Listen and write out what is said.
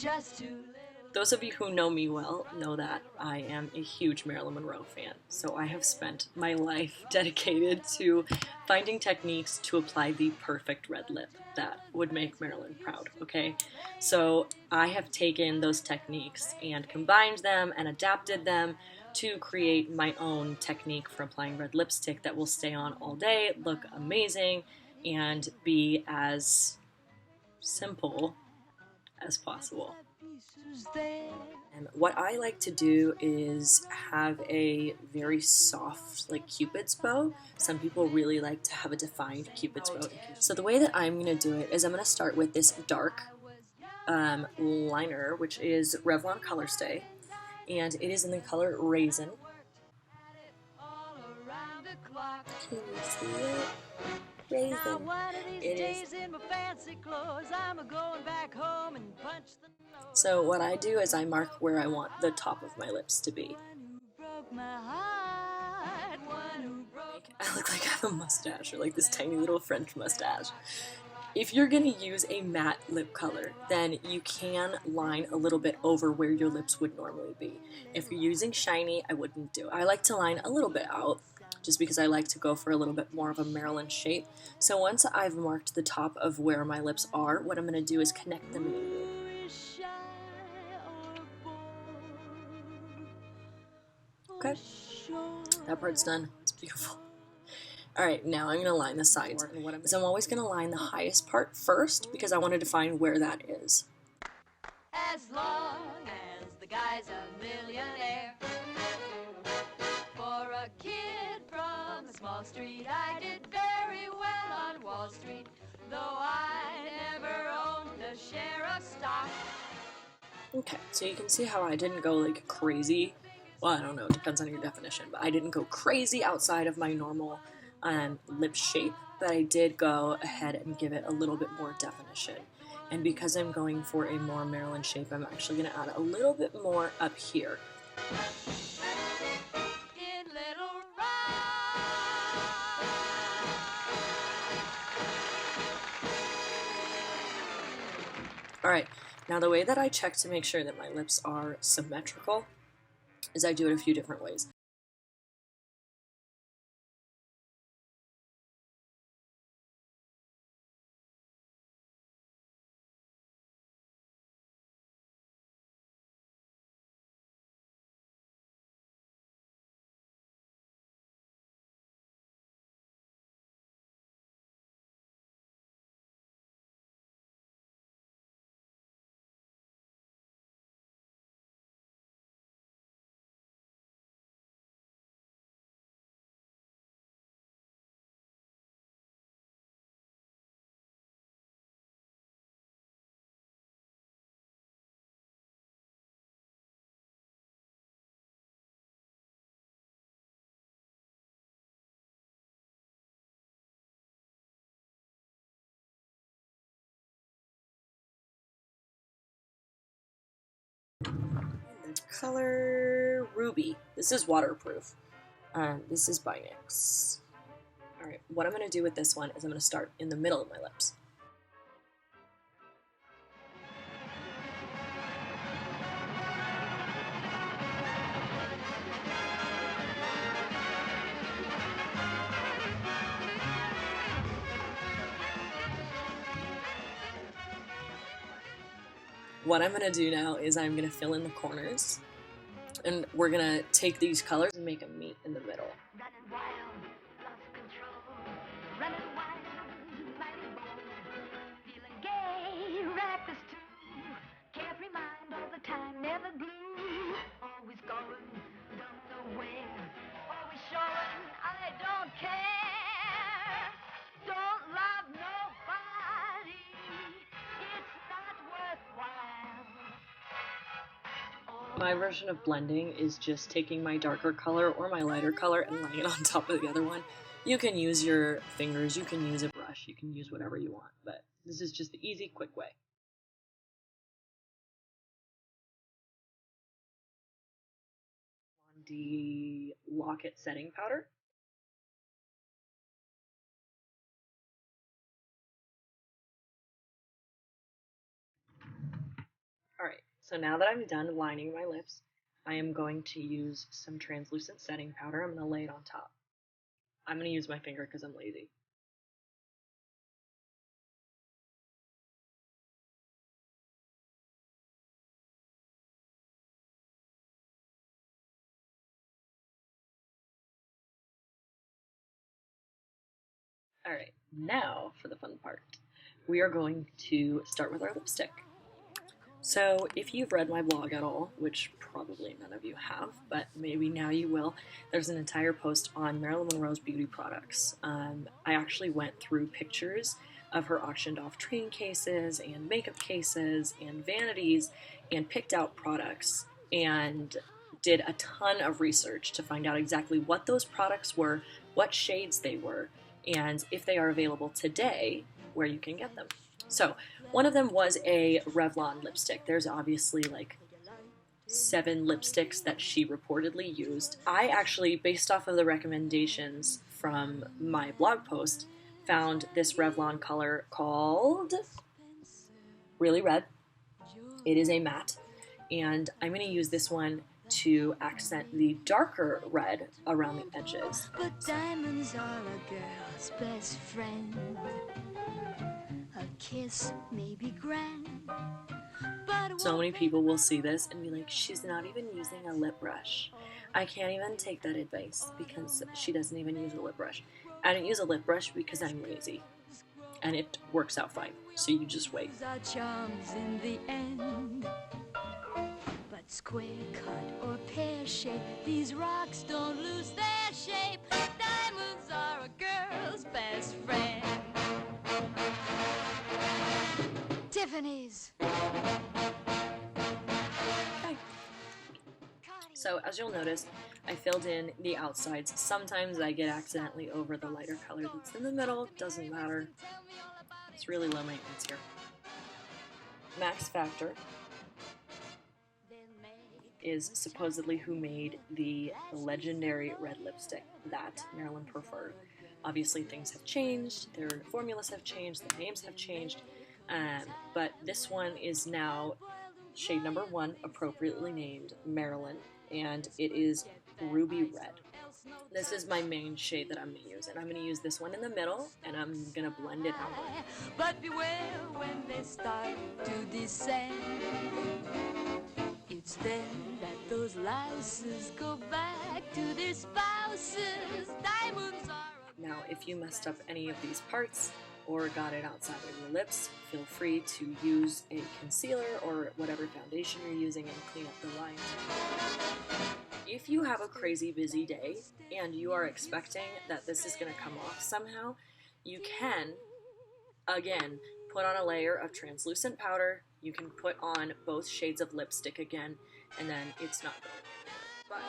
just too little. Those of you who know me well know that I am a huge Marilyn Monroe fan, so I have spent my life dedicated to finding techniques to apply the perfect red lip that would make Marilyn proud, okay? So I have taken those techniques and combined them and adapted them to create my own technique for applying red lipstick that will stay on all day, look amazing, and be as simple as possible. And what I like to do is have a very soft, like, Cupid's bow. Some people really like to have a defined Cupid's bow. So the way that I'm going to do it is I'm going to start with this dark liner, which is Revlon Color Stay, and it is in the color Raisin. Can you see it? Raisin. It is. So what I do is I mark where I want the top of my lips to be. I look like I have a mustache, or like this tiny little French mustache. If you're going to use a matte lip color, then you can line a little bit over where your lips would normally be. If you're using shiny, I wouldn't do it. I like to line a little bit out, just because I like to go for a little bit more of a Marilyn shape. So once I've marked the top of where my lips are, what I'm going to do is connect them in a loop. Okay, that part's done. It's beautiful. Alright, now I'm going to line the sides. And what I'm always going to line the highest part first because I want to define where that is. As long as the guy's a millionaire. For a kid from a small street, I did very well on Wall Street, though I never owned a share of stock. Okay, so you can see how I didn't go like crazy. Well, I don't know, it depends on your definition, but I didn't go crazy outside of my normal lip shape, but I did go ahead and give it a little bit more definition. And because I'm going for a more Marilyn shape, I'm actually going to add a little bit more up here. Alright, now the way that I check to make sure that my lips are symmetrical is I do it a few different ways. Color Ruby. This is waterproof. This is by NYX. Alright, what I'm going to do with this one is I'm going to start in the middle of my lips. What I'm going to do now is I'm going to fill in the corners, and we're going to take these colors and make them meet in the middle. My version of blending is just taking my darker color or my lighter color and laying it on top of the other one. You can use your fingers, you can use a brush, you can use whatever you want, but this is just the easy, quick way. On the Lock-It setting powder. Alright, So now that I'm done lining my lips, I am going to use some translucent setting powder. I'm going to lay it on top. I'm going to use my finger because I'm lazy. Alright, now for the fun part. We are going to start with our lipstick. So, if you've read my blog at all, which probably none of you have, but maybe now you will, there's an entire post on Marilyn Monroe's beauty products. I actually went through pictures of her auctioned off train cases and makeup cases and vanities and picked out products and did a ton of research to find out exactly what those products were, what shades they were, and if they are available today, where you can get them. So, one of them was a Revlon lipstick. There's obviously like 7 lipsticks that she reportedly used. I actually, based off of the recommendations from my blog post, found this Revlon color called Really Red. It is a matte, and I'm going to use this one to accent the darker red around the edges. But diamonds are a girl's best friend. A kiss may be grand, but so many people will see this and be like, she's not even using a lip brush. I can't even take that advice because she doesn't even use a lip brush. I don't use a lip brush because I'm lazy, and it works out fine, so you just wait. our charms in the end. But square cut or pear shape, these rocks don't lose their shape. Diamonds are a girl's best friend. Tiffany's. Okay. So as you'll notice, I filled in the outsides. Sometimes I get accidentally over the lighter color that's in the middle. Doesn't matter. It's really low maintenance here. Max Factor is supposedly who made the legendary red lipstick that Marilyn preferred. Obviously things have changed, their formulas have changed, the names have changed, but this one is now shade number 1, appropriately named Marilyn, and it is ruby red. This is my main shade that I'm going to use, and I'm going to use this one in the middle, and I'm going to blend it out. But beware when they start to descend. It's then that those louses go back to their spouses. Diamonds are... Now, if you messed up any of these parts or got it outside of your lips, feel free to use a concealer or whatever foundation you're using and clean up the lines. If you have a crazy busy day and you are expecting that this is going to come off somehow, you can, again, put on a layer of translucent powder. You can put on both shades of lipstick again, and then it's not going anywhere. But